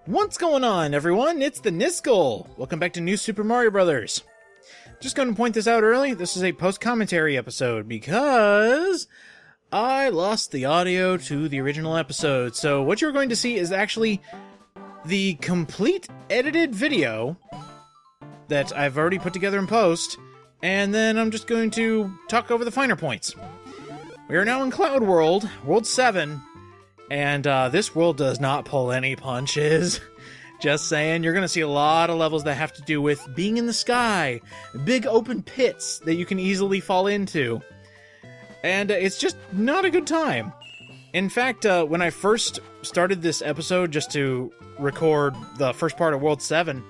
What's going on, everyone? It's the Niskel! Welcome back to New Super Mario Bros. Just going to point this out early, this is a post-commentary episode because I lost the audio to the original episode. So what you're going to see is actually the complete edited video that I've already put together in post, and then I'm just going to talk over the finer points. We are now in Cloud World, World 7, and this world does not pull any punches. Just saying, you're going to see a lot of levels that have to do with being in the sky, big open pits that you can easily fall into. And it's just not a good time. In fact, when I first started this episode just to record the first part of World 7,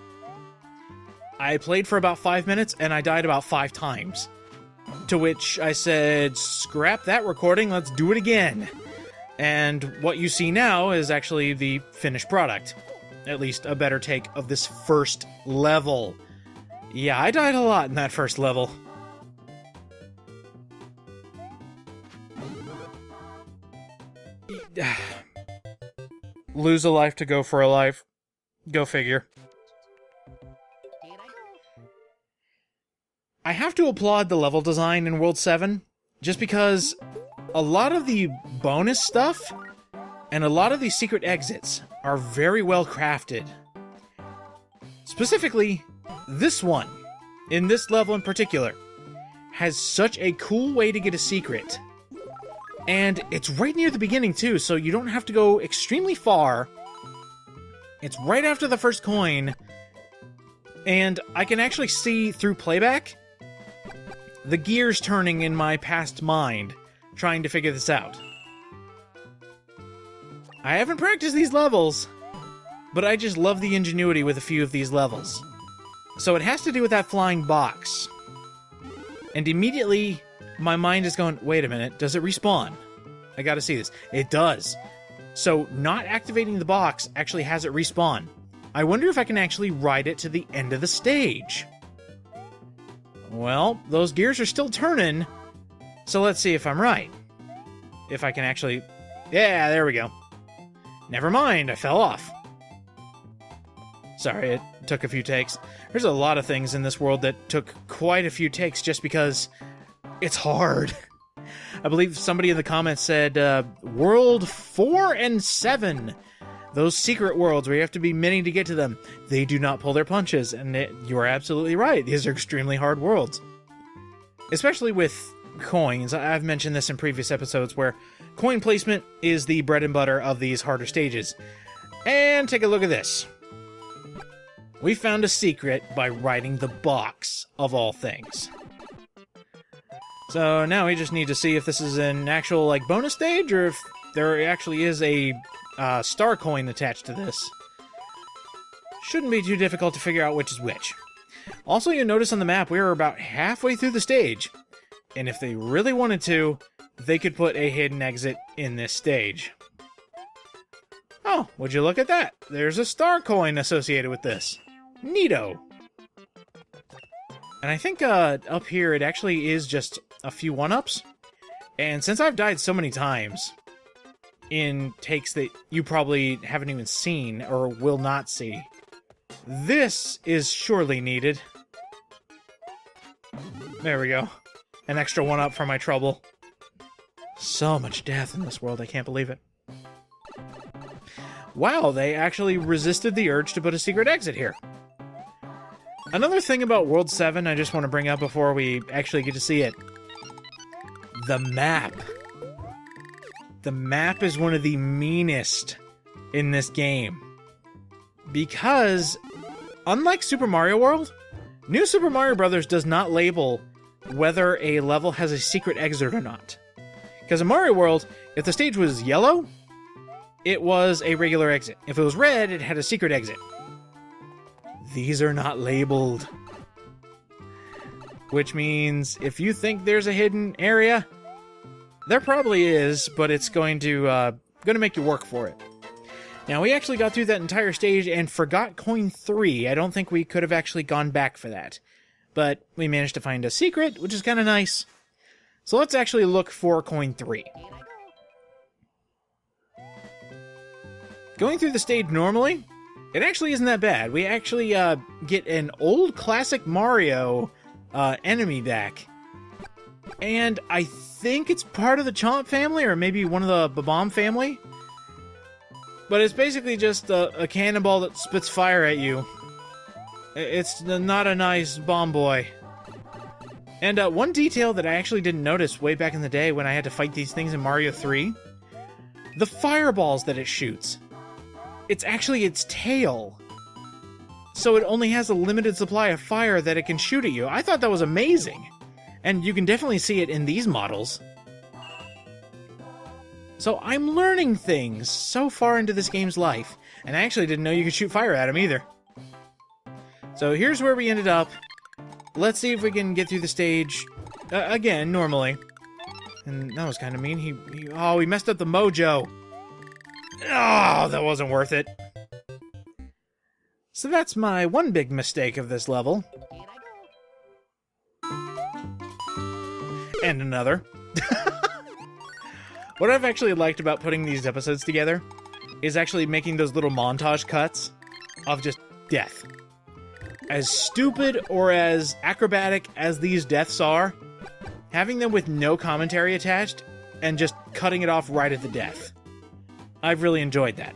I played for about 5 minutes and I died about 5 times. To which I said, scrap that recording, let's do it again. And what you see now is actually the finished product. At least a better take of this first level. Yeah, I died a lot in that first level. Lose a life to go for a life. Go figure. I have to applaud the level design in World 7, just because a lot of the bonus stuff and a lot of the secret exits are very well crafted. Specifically, this one, in this level in particular, has such a cool way to get a secret. And it's right near the beginning too, so you don't have to go extremely far. It's right after the first coin, and I can actually see through playback the gears turning in my past mind, trying to figure this out. I haven't practiced these levels, but I just love the ingenuity with a few of these levels. So it has to do with that flying box. And immediately, my mind is going, wait a minute, does it respawn? I gotta see this. It does. So not activating the box actually has it respawn. I wonder if I can actually ride it to the end of the stage. Well, those gears are still turning, so let's see if I'm right. If I can actually... Yeah, there we go. Never mind, I fell off. Sorry, it took a few takes. There's a lot of things in this world that took quite a few takes just because it's hard. I believe somebody in the comments said, World 4 and 7. Those secret worlds where you have to be many to get to them, they do not pull their punches, and you are absolutely right. These are extremely hard worlds. Especially with coins. I've mentioned this in previous episodes where coin placement is the bread and butter of these harder stages. And take a look at this. We found a secret by riding the box, of all things. So now we just need to see if this is an actual like bonus stage, or if there actually is a star coin attached to this. Shouldn't be too difficult to figure out which is which. Also, you'll notice on the map we are about halfway through the stage, and if they really wanted to, they could put a hidden exit in this stage. Oh, would you look at that? There's a star coin associated with this. Neato. And I think up here it actually is just a few one-ups. And since I've died so many times in takes that you probably haven't even seen or will not see, this is surely needed. There we go. An extra one-up for my trouble. So much death in this world, I can't believe it. Wow, they actually resisted the urge to put a secret exit here. Another thing about World 7 I just want to bring up before we actually get to see it. The map. The map is one of the meanest in this game. Because, unlike Super Mario World, New Super Mario Bros. Does not label whether a level has a secret exit or not. Because in Mario World, if the stage was yellow, it was a regular exit. If it was red, it had a secret exit. These are not labeled. Which means if you think there's a hidden area, there probably is, but it's going to make you work for it. Now, we actually got through that entire stage and forgot coin 3. I don't think we could have actually gone back for that. But we managed to find a secret, which is kind of nice. So let's actually look for coin 3. Going through the stage normally, It actually isn't that bad. We actually get an old classic Mario enemy back. And I think it's part of the Chomp family, or maybe one of the Bomb family. But it's basically just a cannonball that spits fire at you. It's not a nice bomb boy. And one detail that I actually didn't notice way back in the day when I had to fight these things in Mario 3, the fireballs that it shoots. It's actually its tail. So it only has a limited supply of fire that it can shoot at you. I thought that was amazing. And you can definitely see it in these models. So I'm learning things so far into this game's life. And I actually didn't know you could shoot fire at them either. So here's where we ended up. Let's see if we can get through the stage again, normally. And that was kind of mean. He messed up the mojo. Oh, that wasn't worth it. So that's my one big mistake of this level. And another. What I've actually liked about putting these episodes together is actually making those little montage cuts of just death. As stupid or as acrobatic as these deaths are, having them with no commentary attached and just cutting it off right at the death. I've really enjoyed that.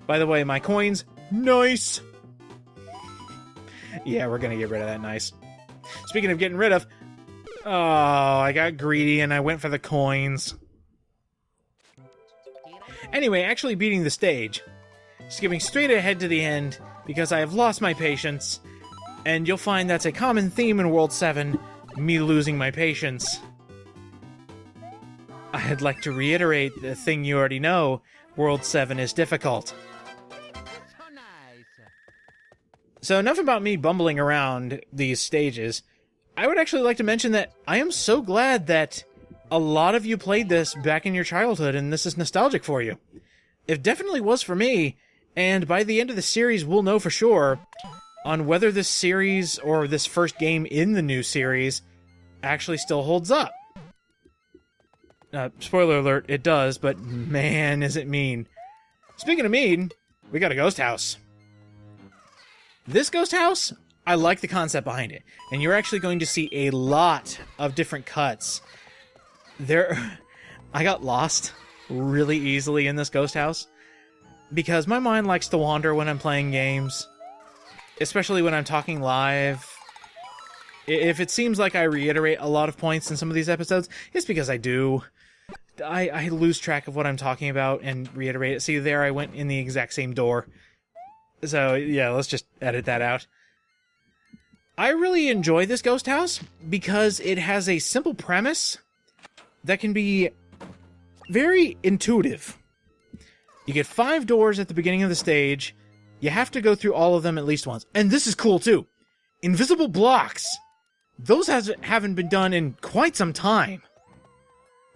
By the way, my coins, nice! Yeah, we're gonna get rid of that nice. Speaking of getting rid of, oh, I got greedy and I went for the coins. Anyway, actually beating the stage. Skipping straight ahead to the end because I have lost my patience. And you'll find that's a common theme in World 7, me losing my patience. I'd like to reiterate the thing you already know, World 7 is difficult. So enough about me bumbling around these stages. I would actually like to mention that I am so glad that a lot of you played this back in your childhood and this is nostalgic for you. It definitely was for me, and by the end of the series we'll know for sure on whether this series, or this first game in the new series, actually still holds up. Spoiler alert, it does, but man, is it mean. Speaking of mean, we got a ghost house. This ghost house, I like the concept behind it, and you're actually going to see a lot of different cuts. I got lost really easily in this ghost house, because my mind likes to wander when I'm playing games. Especially when I'm talking live. If it seems like I reiterate a lot of points in some of these episodes, it's because I do. I lose track of what I'm talking about and reiterate it. See, there I went in the exact same door. So, yeah, let's just edit that out. I really enjoy this ghost house because it has a simple premise that can be very intuitive. You get 5 doors at the beginning of the stage. You have to go through all of them at least once. And this is cool, too. Invisible blocks. Those haven't been done in quite some time.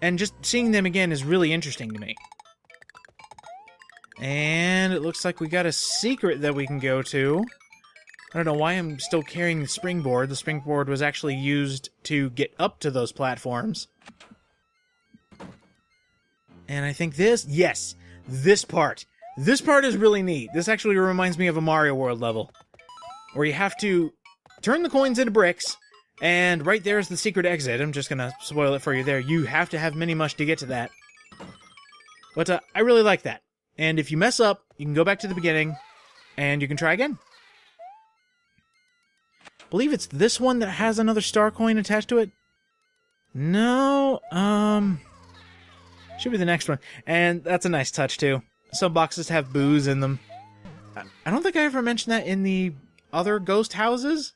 And just seeing them again is really interesting to me. And it looks like we got a secret that we can go to. I don't know why I'm still carrying the springboard. The springboard was actually used to get up to those platforms. And I think this part. This part is really neat. This actually reminds me of a Mario World level, where you have to turn the coins into bricks, and right there is the secret exit. I'm just gonna spoil it for you there. You have to have Mini Mush to get to that. But I really like that. And if you mess up, you can go back to the beginning, and you can try again. I believe it's this one that has another star coin attached to it. No, should be the next one. And that's a nice touch, too. Some boxes have booze in them. I don't think I ever mentioned that in the other ghost houses,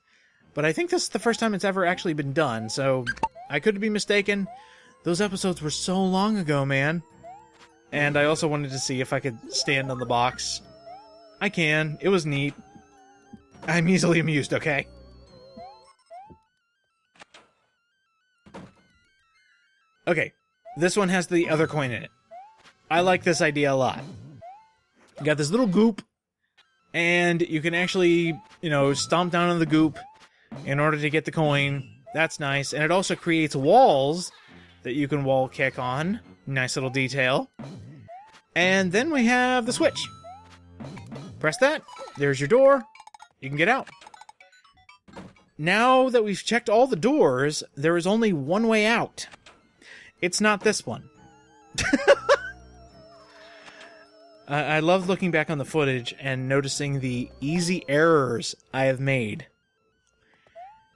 but I think this is the first time it's ever actually been done, so I could be mistaken. Those episodes were so long ago, man. And I also wanted to see if I could stand on the box. I can. It was neat. I'm easily amused, okay? Okay, this one has the other coin in it. I like this idea a lot. You got this little goop, and you can actually, stomp down on the goop in order to get the coin. That's nice. And it also creates walls that you can wall kick on. Nice little detail. And then we have the switch. Press that. There's your door. You can get out. Now that we've checked all the doors, there is only one way out. It's not this one. I love looking back on the footage and noticing the easy errors I have made.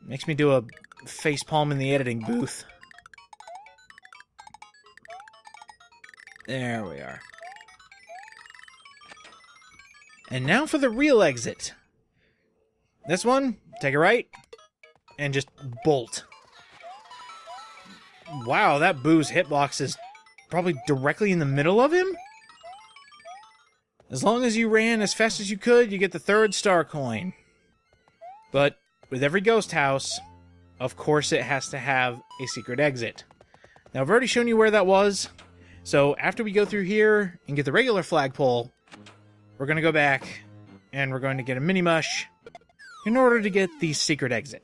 Makes me do a facepalm in the editing booth. There we are. And now for the real exit. This one, take a right, and just bolt. Wow, that Boo's hitbox is probably directly in the middle of him? As long as you ran as fast as you could, you get the 3rd star coin. But with every ghost house, of course it has to have a secret exit. Now, I've already shown you where that was, so after we go through here and get the regular flagpole, we're going to go back and we're going to get a mini mush in order to get the secret exit.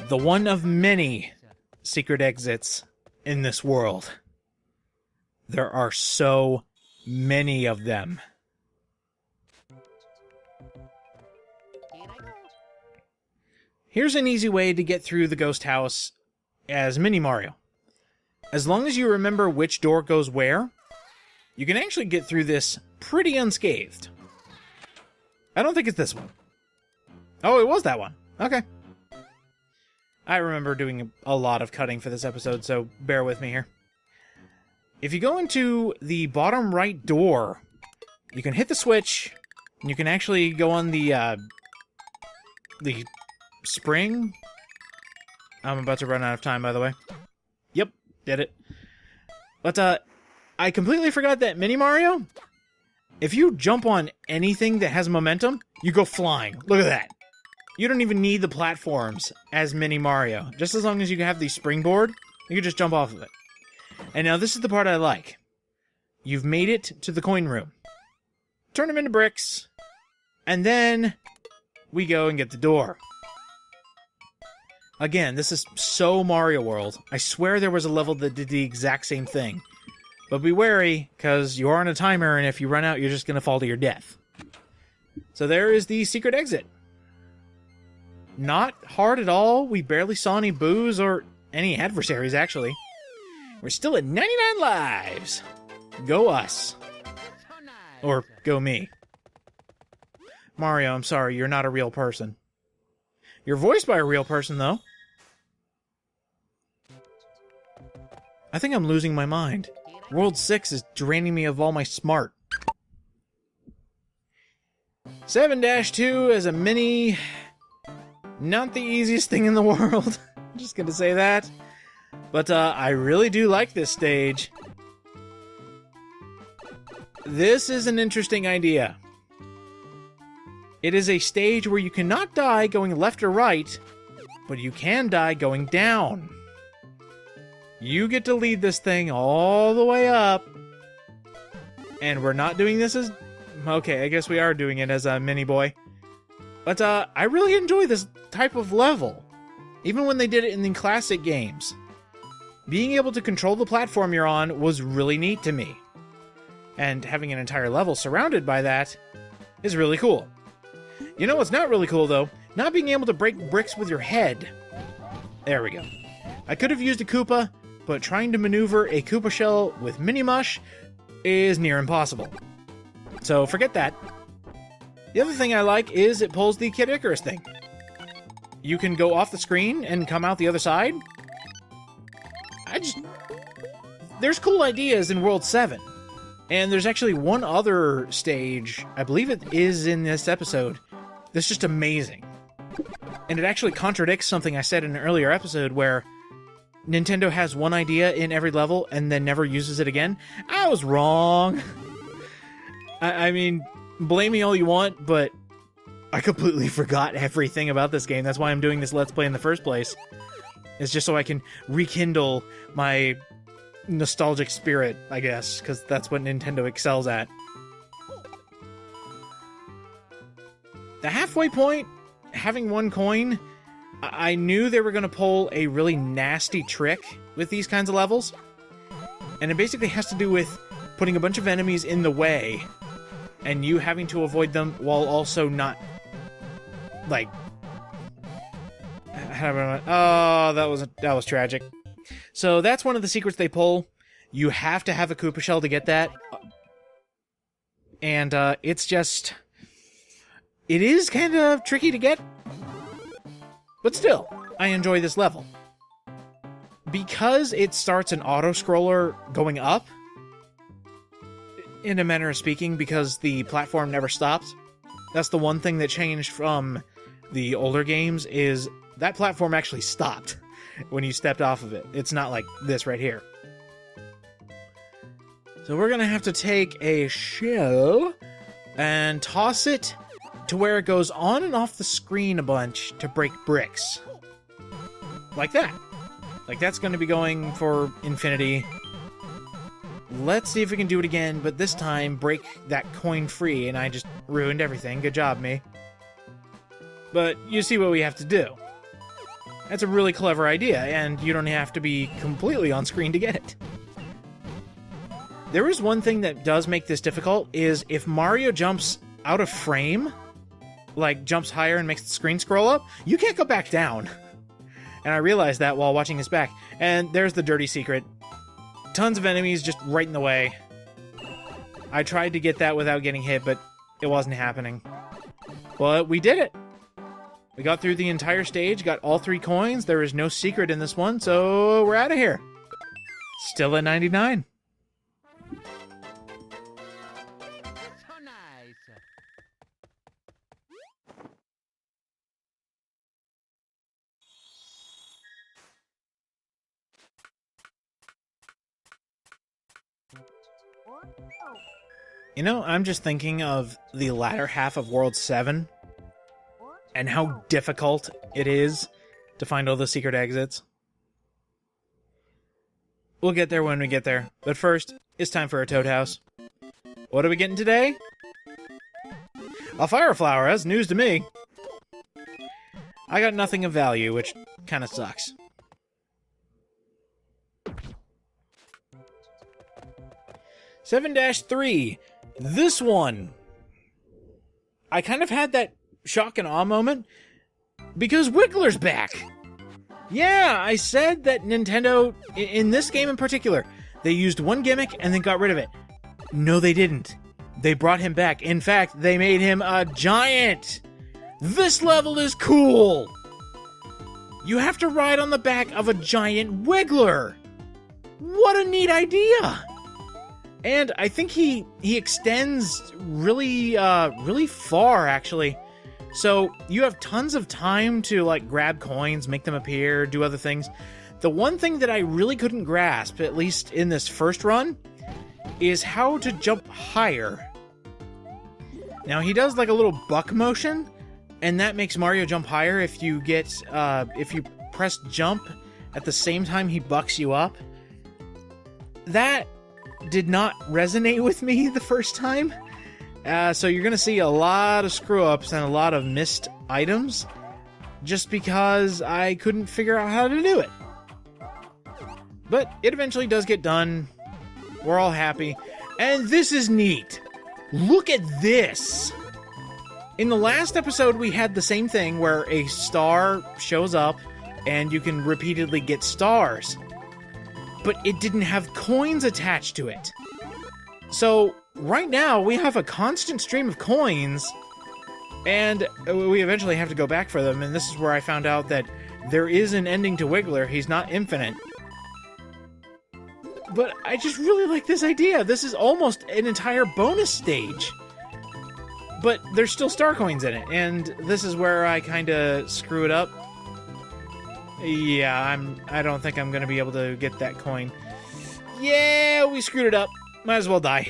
The one of many secret exits in this world. There are so many of them. Here's an easy way to get through the ghost house as Mini Mario. As long as you remember which door goes where, you can actually get through this pretty unscathed. I don't think it's this one. Oh, it was that one. Okay. I remember doing a lot of cutting for this episode, so bear with me here. If you go into the bottom right door, you can hit the switch, and you can actually go on the spring. I'm about to run out of time, by the way. Yep, did it. But, I completely forgot that Mini Mario, if you jump on anything that has momentum, you go flying. Look at that. You don't even need the platforms as Mini Mario. Just as long as you have the springboard, you can just jump off of it. And now this is the part I like. You've made it to the coin room. Turn them into bricks. And then we go and get the door. Again, this is so Mario World. I swear there was a level that did the exact same thing. But be wary, because you are on a timer, and if you run out, you're just going to fall to your death. So there is the secret exit. Not hard at all. We barely saw any boos or any adversaries, actually. We're still at 99 lives. Go us. Or go me. Mario, I'm sorry, you're not a real person. You're voiced by a real person, though. I think I'm losing my mind. World 6 is draining me of all my smart. 7-2 as a mini... Not the easiest thing in the world. I'm just gonna say that. But I really do like this stage. This is an interesting idea. It is a stage where you cannot die going left or right, but you can die going down. You get to lead this thing all the way up. And we're not doing this as... Okay, I guess we are doing it as a mini boy. But I really enjoy this type of level. Even when they did it in the classic games. Being able to control the platform you're on was really neat to me. And having an entire level surrounded by that is really cool. You know what's not really cool, though? Not being able to break bricks with your head. There we go. I could have used a Koopa, but trying to maneuver a Koopa shell with Mini Mush is near impossible. So forget that. The other thing I like is it pulls the Kid Icarus thing. You can go off the screen and come out the other side. There's cool ideas in World 7. And there's actually one other stage, I believe it is in this episode, that's just amazing. And it actually contradicts something I said in an earlier episode where Nintendo has one idea in every level and then never uses it again. I was wrong. I mean, blame me all you want, but I completely forgot everything about this game. That's why I'm doing this Let's Play in the first place. It's just so I can rekindle my nostalgic spirit, I guess, because that's what Nintendo excels at. The halfway point, having one coin, I knew they were going to pull a really nasty trick with these kinds of levels. And it basically has to do with putting a bunch of enemies in the way and you having to avoid them while also not, like... Oh, that was tragic. So that's one of the secrets they pull. You have to have a Koopa Shell to get that. And it's just... It is kind of tricky to get. But still, I enjoy this level. Because it starts an auto-scroller going up, in a manner of speaking, because the platform never stops. That's the one thing that changed from the older games, is that platform actually stopped when you stepped off of it. It's not like this right here. So we're gonna have to take a shell and toss it to where it goes on and off the screen a bunch to break bricks. Like that. Like that's gonna be going for infinity. Let's see if we can do it again, but this time break that coin free, and I just ruined everything. Good job, me. But you see what we have to do. That's a really clever idea, and you don't have to be completely on screen to get it. There is one thing that does make this difficult, is if Mario jumps out of frame, like jumps higher and makes the screen scroll up, you can't go back down. And I realized that while watching this back. And there's the dirty secret. Tons of enemies just right in the way. I tried to get that without getting hit, but it wasn't happening. But we did it! We got through the entire stage, got all 3 coins. There is no secret in this one, so we're out of here. Still at 99. You know, I'm just thinking of the latter half of World 7 and how difficult it is to find all the secret exits. We'll get there when we get there, but first, it's time for a Toad House. What are we getting today? A fire flower, that's news to me. I got nothing of value, which kinda sucks. "7-3. This one. I kind of had that shock and awe moment because Wiggler's back. Yeah, I said that Nintendo, in this game in particular, they used one gimmick and then got rid of it. No, they didn't. They brought him back. In fact, they made him a giant. This level is cool. You have to ride on the back of a giant Wiggler. What a neat idea. And I think he extends really far, actually. So you have tons of time to, like, grab coins, make them appear, do other things. The one thing that I really couldn't grasp, at least in this first run, is how to jump higher. Now, he does, like, a little buck motion, and that makes Mario jump higher if you get, if you press jump at the same time he bucks you up. That did not resonate with me the first time. So you're going to see a lot of screw-ups and a lot of missed items just because I couldn't figure out how to do it. But it eventually does get done. We're all happy. And this is neat. Look at this. In the last episode, we had the same thing where a star shows up and you can repeatedly get stars. But it didn't have coins attached to it. So, right now, we have a constant stream of coins, and we eventually have to go back for them, and this is where I found out that there is an ending to Wiggler. He's not infinite. But I just really like this idea. This is almost an entire bonus stage. But there's still star coins in it, and this is where I kinda screw it up. Yeah, I don't think I'm gonna be able to get that coin. Yeah, we screwed it up. Might as well die.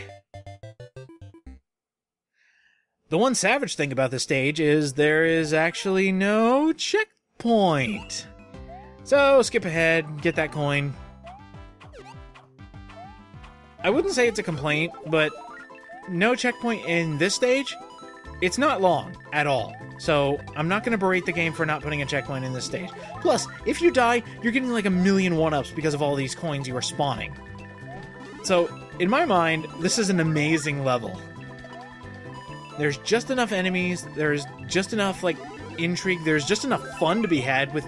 The one savage thing about this stage is there is actually no checkpoint. So, skip ahead, get that coin. I wouldn't say it's a complaint, but no checkpoint in this stage, it's not long at all. So, I'm not going to berate the game for not putting a checkpoint in this stage. Plus, if you die, you're getting like a million one-ups because of all these coins you are spawning. So, in my mind, this is an amazing level. There's just enough enemies, there's just enough, like, intrigue, there's just enough fun to be had with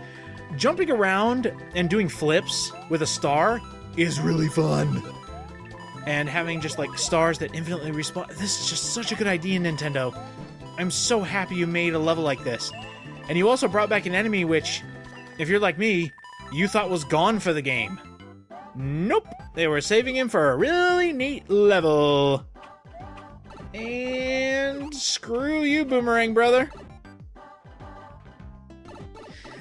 jumping around and doing flips with a star is really fun. And having just, like, stars that infinitely respawn. This is just such a good idea, Nintendo. I'm so happy you made a level like this. And you also brought back an enemy which, if you're like me, you thought was gone for the game. Nope. They were saving him for a really neat level. And screw you, Boomerang brother.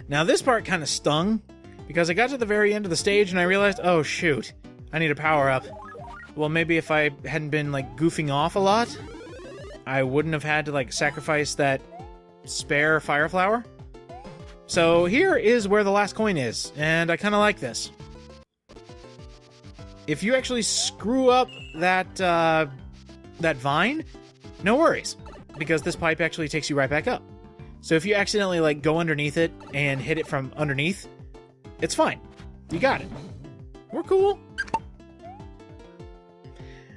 Now this part kind of stung, because I got to the very end of the stage and I realized, oh shoot, I need a power-up. Well, maybe if I hadn't been, like, goofing off a lot, I wouldn't have had to, like, sacrifice that spare fire flower. So here is where the last coin is, and I kind of like this. If you actually screw up that, that vine, no worries, because this pipe actually takes you right back up. So if you accidentally, like, go underneath it and hit it from underneath, it's fine. You got it. We're cool.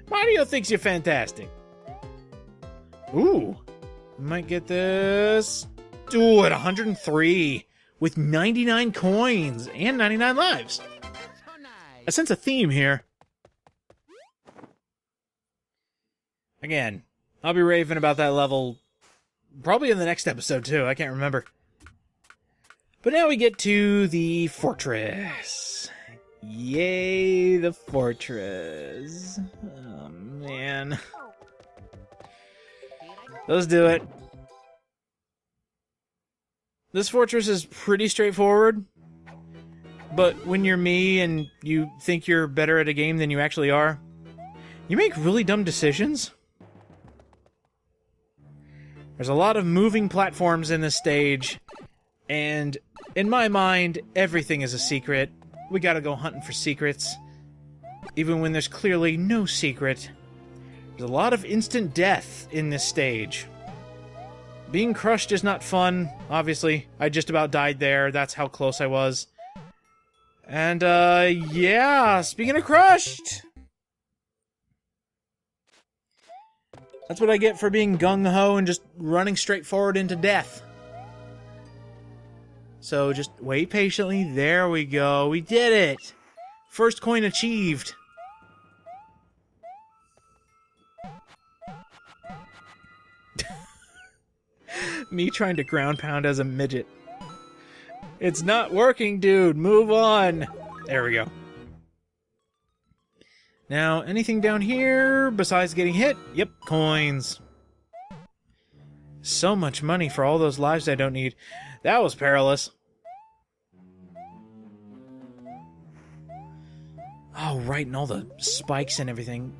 Mario thinks you're fantastic. Ooh. Might get this. Ooh, at 103. With 99 coins and 99 lives. I sense a theme here. Again, I'll be raving about that level probably in the next episode, too. I can't remember. But now we get to the fortress. Yay, the fortress. Oh, man. Let's do it. This fortress is pretty straightforward. But when you're me and you think you're better at a game than you actually are, you make really dumb decisions. There's a lot of moving platforms in this stage, and in my mind, everything is a secret. We gotta go hunting for secrets, even when there's clearly no secret. There's a lot of instant death in this stage. Being crushed is not fun, obviously. I just about died there, that's how close I was. And, yeah, speaking of crushed! That's what I get for being gung-ho and just running straight forward into death. So just wait patiently. There we go. We did it! First coin achieved. Me trying to ground pound as a midget. It's not working, dude. Move on. There we go. Now, anything down here besides getting hit? Yep, coins. So much money for all those lives I don't need. That was perilous. Oh, right, and all the spikes and everything.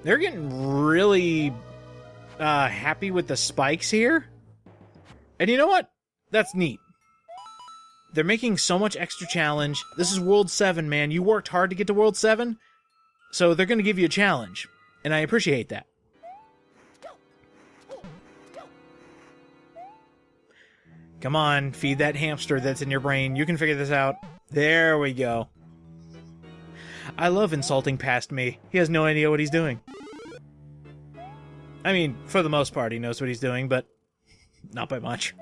They're getting really happy with the spikes here. And you know what? That's neat. They're making so much extra challenge. This is World 7, man. You worked hard to get to World 7, so they're going to give you a challenge. And I appreciate that. Come on, feed that hamster that's in your brain. You can figure this out. There we go. I love insulting past me. He has no idea what he's doing. I mean, for the most part, he knows what he's doing, but not by much.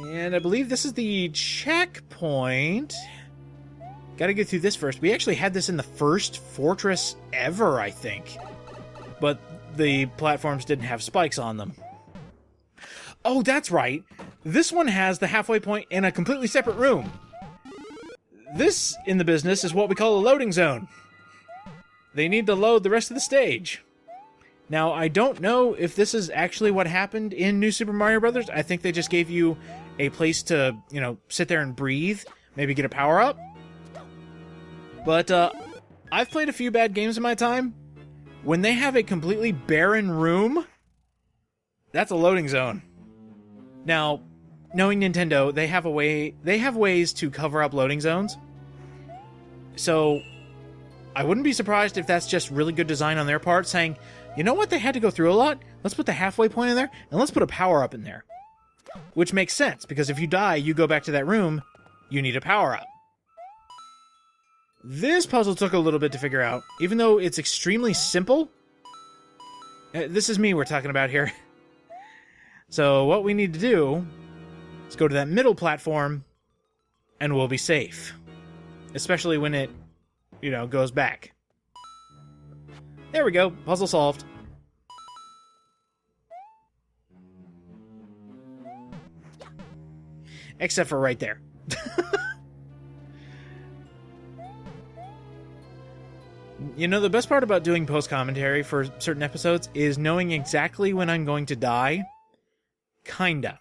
And I believe this is the checkpoint. Gotta get through this first. We actually had this in the first fortress ever, I think. But the platforms didn't have spikes on them. Oh, that's right. This one has the halfway point in a completely separate room. This, in the business, is what we call a loading zone. They need to load the rest of the stage. Now, I don't know if this is actually what happened in New Super Mario Bros. I think they just gave you a place to, you know, sit there and breathe, maybe get a power-up. But, I've played a few bad games in my time. When they have a completely barren room, that's a loading zone. Now, knowing Nintendo, they have ways to cover up loading zones. So, I wouldn't be surprised if that's just really good design on their part, saying, you know what, they had to go through a lot? Let's put the halfway point in there, and let's put a power-up in there. Which makes sense, because if you die, you go back to that room, you need a power-up. This puzzle took a little bit to figure out, even though it's extremely simple. This is me we're talking about here. So what we need to do is go to that middle platform, and we'll be safe. Especially when it, goes back. There we go. Puzzle solved. Except for right there. The best part about doing post-commentary for certain episodes is knowing exactly when I'm going to die. Kinda.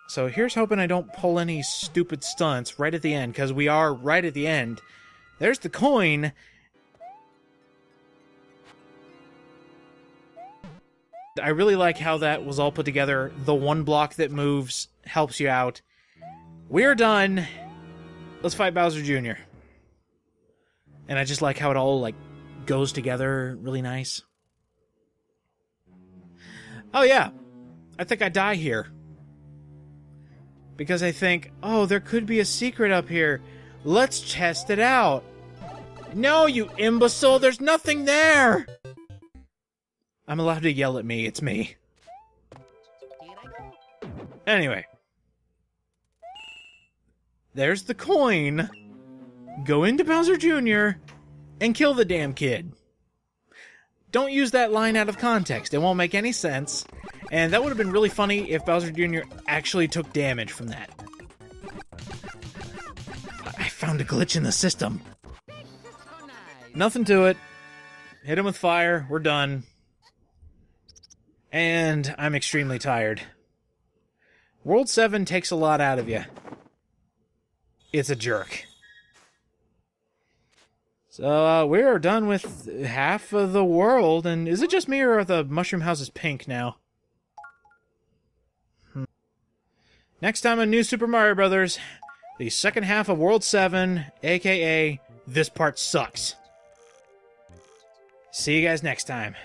So here's hoping I don't pull any stupid stunts right at the end, because we are right at the end. There's the coin. I really like how that was all put together. The one block that moves helps you out. We're done. Let's fight Bowser Jr. And I just like how it all, goes together really nice. Oh, yeah. I think I die here. Because I think, oh, there could be a secret up here. Let's test it out. No, you imbecile, there's nothing there! I'm allowed to yell at me, it's me. Anyway. There's the coin. Go into Bowser Jr. and kill the damn kid. Don't use that line out of context. It won't make any sense. And that would have been really funny if Bowser Jr. actually took damage from that. I found a glitch in the system. Nothing to it. Hit him with fire. We're done. And I'm extremely tired. World 7 takes a lot out of you. It's a jerk. So, we are done with half of the world, and is it just me, or are the mushroom houses pink now? Next time on New Super Mario Bros., the second half of World 7, aka, this part sucks. See you guys next time.